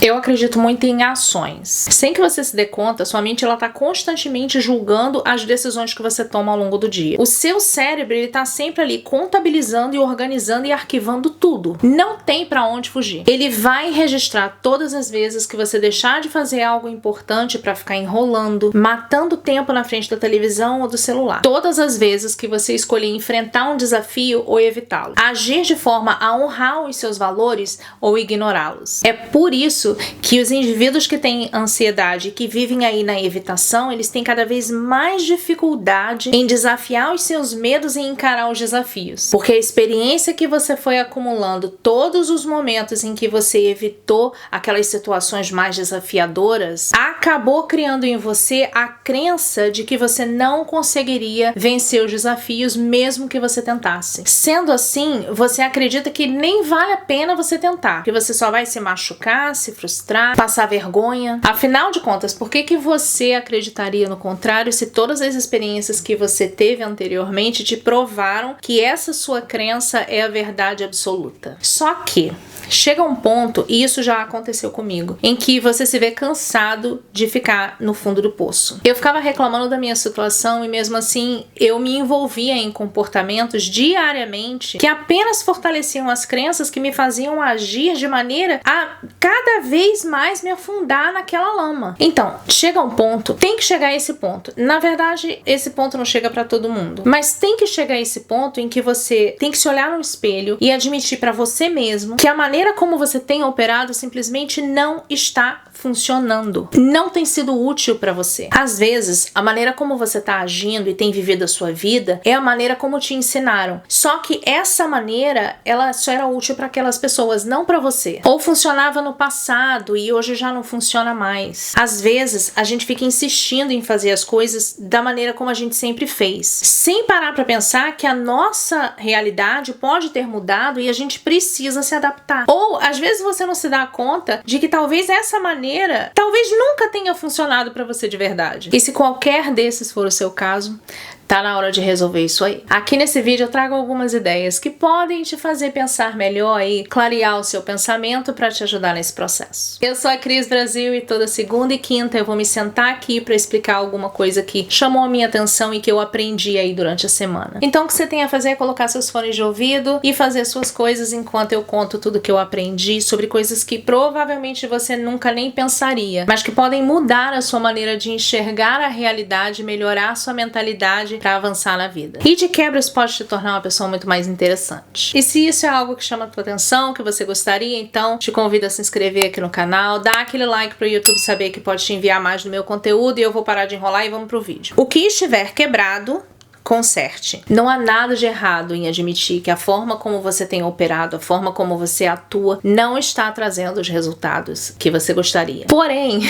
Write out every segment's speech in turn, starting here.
Eu acredito muito em ações. Sem que você se dê conta, sua mente ela tá constantemente julgando as decisões que você toma ao longo do dia. O seu cérebro ele tá sempre ali contabilizando e organizando e arquivando tudo. Não tem pra onde fugir. Ele vai registrar todas as vezes que você deixar de fazer algo importante pra ficar enrolando, matando tempo na frente da televisão ou do celular. Todas as vezes que você escolher enfrentar um desafio ou evitá-lo. Agir de forma a honrar os seus valores ou ignorá-los. É por isso que os indivíduos que têm ansiedade, que vivem aí na evitação, eles têm cada vez mais dificuldade em desafiar os seus medos e encarar os desafios. Porque a experiência que você foi acumulando, todos os momentos em que você evitou aquelas situações mais desafiadoras, acabou criando em você a crença de que você não conseguiria vencer os desafios mesmo que você tentasse. Sendo assim, você acredita que nem vale a pena você tentar, que você só vai se machucar, se frustrar, passar vergonha. Afinal de contas, por que você acreditaria no contrário se todas as experiências que você teve anteriormente te provaram que essa sua crença é a verdade absoluta? Só que chega um ponto, e isso já aconteceu comigo, em que você se vê cansado de ficar no fundo do poço. Eu ficava reclamando da minha situação e mesmo assim eu me envolvia em comportamentos diariamente que apenas fortaleciam as crenças que me faziam agir de maneira a cada vez mais me afundar naquela lama. Então, chega um ponto, tem que chegar a esse ponto. Na verdade, esse ponto não chega pra todo mundo, mas tem que chegar a esse ponto em que você tem que se olhar no espelho e admitir pra você mesmo que a maneira como você tem operado simplesmente não está funcionando. Não tem sido útil para você. Às vezes, a maneira como você está agindo e tem vivido a sua vida é a maneira como te ensinaram. Só que essa maneira, ela só era útil para aquelas pessoas, não para você. Ou funcionava no passado e hoje já não funciona mais. Às vezes, a gente fica insistindo em fazer as coisas da maneira como a gente sempre fez, sem parar para pensar que a nossa realidade pode ter mudado e a gente precisa se adaptar. Ou, às vezes, você não se dá conta de que talvez essa maneira talvez nunca tenha funcionado pra você de verdade. E se qualquer desses for o seu caso, tá na hora de resolver isso aí. Aqui nesse vídeo eu trago algumas ideias que podem te fazer pensar melhor e clarear o seu pensamento para te ajudar nesse processo. Eu sou a Cris Brasil e toda segunda e quinta eu vou me sentar aqui para explicar alguma coisa que chamou a minha atenção e que eu aprendi aí durante a semana. Então o que você tem a fazer é colocar seus fones de ouvido e fazer suas coisas enquanto eu conto tudo que eu aprendi sobre coisas que provavelmente você nunca nem pensaria, mas que podem mudar a sua maneira de enxergar a realidade, melhorar a sua mentalidade para avançar na vida. E de quebra isso pode te tornar uma pessoa muito mais interessante. E se isso é algo que chama a tua atenção, que você gostaria, então te convido a se inscrever aqui no canal, dá aquele like para o YouTube saber que pode te enviar mais do meu conteúdo e eu vou parar de enrolar e vamos pro vídeo. O que estiver quebrado, conserte. Não há nada de errado em admitir que a forma como você tem operado, a forma como você atua, não está trazendo os resultados que você gostaria. Porém,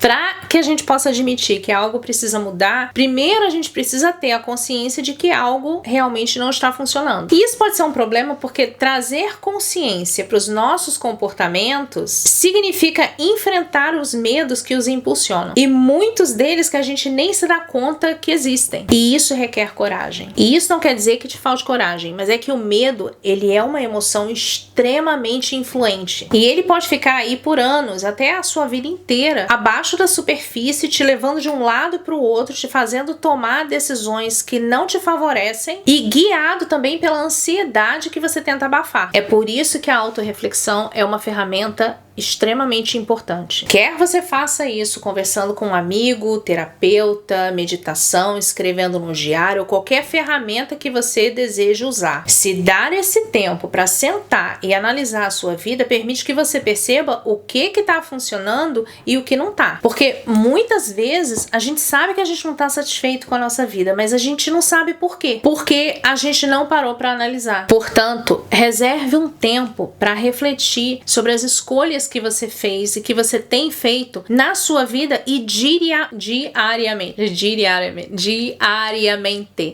para que a gente possa admitir que algo precisa mudar, primeiro a gente precisa ter a consciência de que algo realmente não está funcionando. E isso pode ser um problema porque trazer consciência para os nossos comportamentos significa enfrentar os medos que os impulsionam. E muitos deles que a gente nem se dá conta que existem. E isso requer coragem. E isso não quer dizer que te falte coragem, mas é que o medo, ele é uma emoção extremamente influente. E ele pode ficar aí por anos, até a sua vida inteira, abaixo da superfície, te levando de um lado para o outro, te fazendo tomar decisões que não te favorecem e guiado também pela ansiedade que você tenta abafar. É por isso que a autorreflexão é uma ferramenta extremamente importante. Quer você faça isso conversando com um amigo, terapeuta, meditação, escrevendo no diário ou qualquer ferramenta que você deseja usar. Se dar esse tempo para sentar e analisar a sua vida permite que você perceba o que está funcionando e o que não tá. Porque muitas vezes a gente sabe que a gente não está satisfeito com a nossa vida, mas a gente não sabe por quê. Porque a gente não parou para analisar. Portanto, reserve um tempo para refletir sobre as escolhas que você fez e que você tem feito na sua vida e diariamente,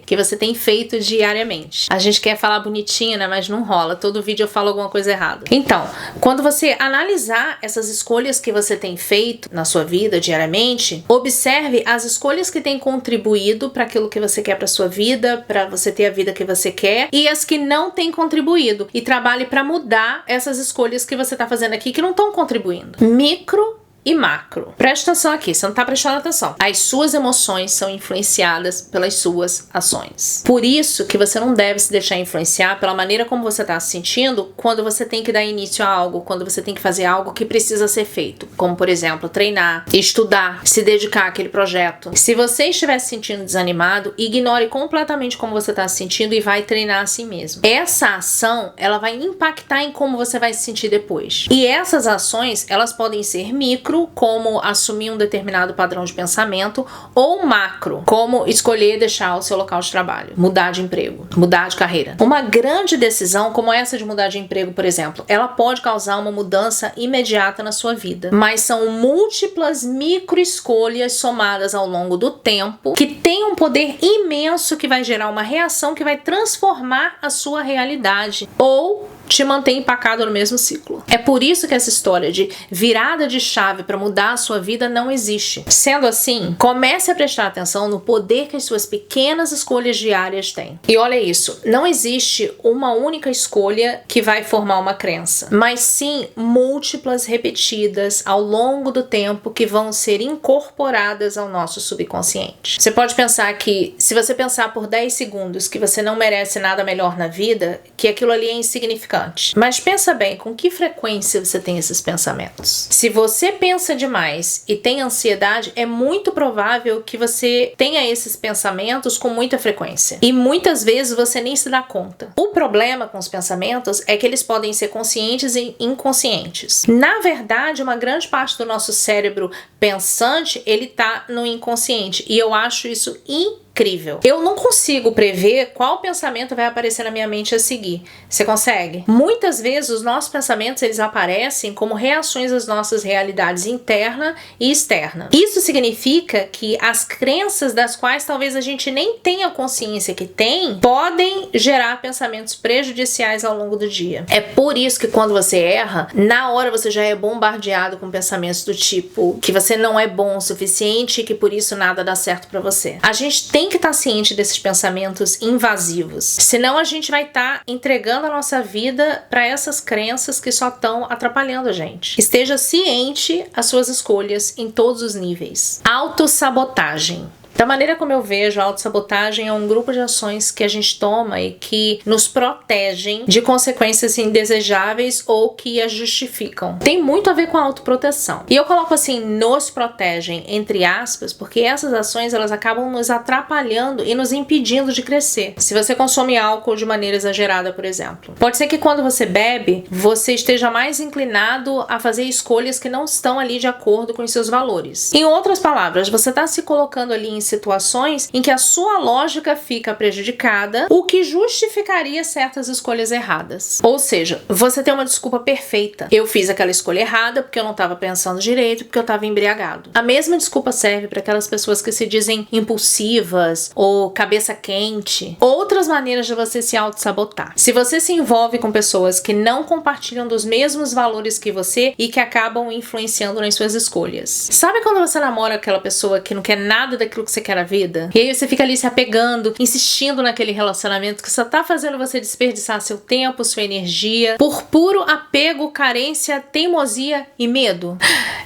que você tem feito diariamente. A gente quer falar bonitinho, né? Mas não rola. Todo vídeo eu falo alguma coisa errada. Então, quando você analisar essas escolhas que você tem feito na sua vida diariamente, observe as escolhas que têm contribuído para aquilo que você quer para sua vida, para você ter a vida que você quer, e as que não têm contribuído. E trabalhe para mudar essas escolhas que você tá fazendo aqui que não estão contribuindo. Micro e macro. Presta atenção aqui, você não tá prestando atenção. As suas emoções são influenciadas pelas suas ações. Por isso que você não deve se deixar influenciar pela maneira como você tá se sentindo quando você tem que dar início a algo, quando você tem que fazer algo que precisa ser feito. Como, por exemplo, treinar, estudar, se dedicar àquele projeto. Se você estiver se sentindo desanimado, ignore completamente como você tá se sentindo e vai treinar a si mesmo. Essa ação, ela vai impactar em como você vai se sentir depois. E essas ações, elas podem ser micro, como assumir um determinado padrão de pensamento, ou macro, como escolher deixar o seu local de trabalho, mudar de emprego, mudar de carreira. Uma grande decisão como essa de mudar de emprego, por exemplo, ela pode causar uma mudança imediata na sua vida, mas são múltiplas micro escolhas somadas ao longo do tempo que têm um poder imenso que vai gerar uma reação que vai transformar a sua realidade ou te mantém empacado no mesmo ciclo. É por isso que essa história de virada de chave para mudar a sua vida não existe. Sendo assim, comece a prestar atenção no poder que as suas pequenas escolhas diárias têm. E olha isso, não existe uma única escolha que vai formar uma crença, mas sim múltiplas repetidas ao longo do tempo que vão ser incorporadas ao nosso subconsciente. Você pode pensar que, se você pensar por 10 segundos que você não merece nada melhor na vida, que aquilo ali é insignificante. Mas pensa bem, com que frequência você tem esses pensamentos? Se você pensa demais e tem ansiedade, é muito provável que você tenha esses pensamentos com muita frequência. E muitas vezes você nem se dá conta. O problema com os pensamentos é que eles podem ser conscientes e inconscientes. Na verdade, uma grande parte do nosso cérebro pensante, ele tá no inconsciente. E eu acho isso incrível. Eu não consigo prever qual pensamento vai aparecer na minha mente a seguir. Você consegue? Muitas vezes os nossos pensamentos, eles aparecem como reações às nossas realidades interna e externa. Isso significa que as crenças das quais talvez a gente nem tenha consciência que tem, podem gerar pensamentos prejudiciais ao longo do dia. É por isso que quando você erra, na hora você já é bombardeado com pensamentos do tipo que você não é bom o suficiente e que por isso nada dá certo pra você. A gente tem que estar ciente desses pensamentos invasivos, senão a gente vai estar entregando a nossa vida para essas crenças que só estão atrapalhando a gente. Esteja ciente às suas escolhas em todos os níveis. Autossabotagem. Da maneira como eu vejo, a autossabotagem é um grupo de ações que a gente toma e que nos protegem de consequências indesejáveis ou que as justificam. Tem muito a ver com a autoproteção. E eu coloco assim, nos protegem, entre aspas, porque essas ações elas acabam nos atrapalhando e nos impedindo de crescer. Se você consome álcool de maneira exagerada, por exemplo. Pode ser que quando você bebe, você esteja mais inclinado a fazer escolhas que não estão ali de acordo com os seus valores. Em outras palavras, você está se colocando ali em situações em que a sua lógica fica prejudicada, o que justificaria certas escolhas erradas. Ou seja, você tem uma desculpa perfeita. Eu fiz aquela escolha errada porque eu não estava pensando direito, porque eu estava embriagado. A mesma desculpa serve para aquelas pessoas que se dizem impulsivas ou cabeça quente. Outras maneiras de você se auto-sabotar. Se você se envolve com pessoas que não compartilham dos mesmos valores que você e que acabam influenciando nas suas escolhas. Sabe quando você namora aquela pessoa que não quer nada daquilo que você quer na vida? E aí você fica ali se apegando, insistindo naquele relacionamento que só tá fazendo você desperdiçar seu tempo, sua energia, por puro apego, carência, teimosia e medo?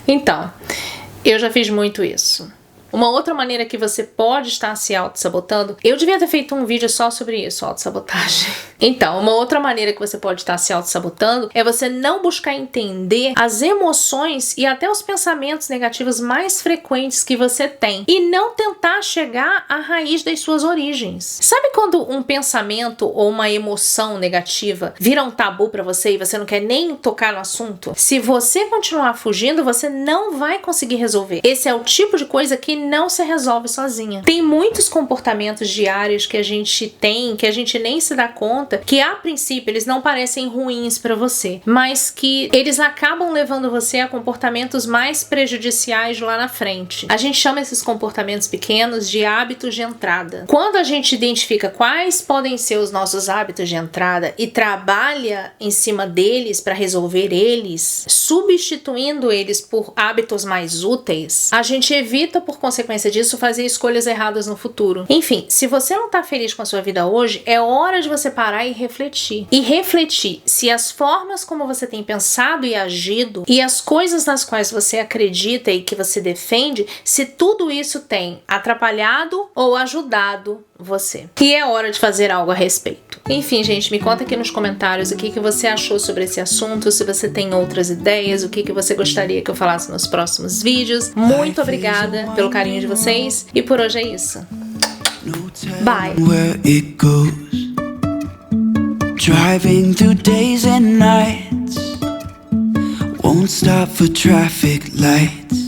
Então, eu já fiz muito isso. Uma outra maneira que você pode estar se auto-sabotando, eu devia ter feito um vídeo só sobre isso, auto-sabotagem. Então, uma outra maneira que você pode estar se auto-sabotando é você não buscar entender as emoções e até os pensamentos negativos mais frequentes que você tem e não tentar chegar à raiz das suas origens. Sabe quando um pensamento ou uma emoção negativa vira um tabu pra você e você não quer nem tocar no assunto? Se você continuar fugindo, você não vai conseguir resolver. Esse é o tipo de coisa que não se resolve sozinha. Tem muitos comportamentos diários que a gente tem, que a gente nem se dá conta, que a princípio eles não parecem ruins pra você, mas que eles acabam levando você a comportamentos mais prejudiciais lá na frente. A gente chama esses comportamentos pequenos de hábitos de entrada. Quando a gente identifica quais podem ser os nossos hábitos de entrada e trabalha em cima deles pra resolver eles, substituindo eles por hábitos mais úteis, a gente evita, por consequência disso, fazer escolhas erradas no futuro. Enfim, se você não tá feliz com a sua vida hoje, é hora de você parar parar e refletir. E refletir se as formas como você tem pensado e agido e as coisas nas quais você acredita e que você defende, se tudo isso tem atrapalhado ou ajudado você. E é hora de fazer algo a respeito. Enfim, gente, me conta aqui nos comentários o que você achou sobre esse assunto, se você tem outras ideias, o que você gostaria que eu falasse nos próximos vídeos. Muito obrigada pelo carinho de vocês e por hoje é isso. Bye. Driving through days and nights, won't stop for traffic lights.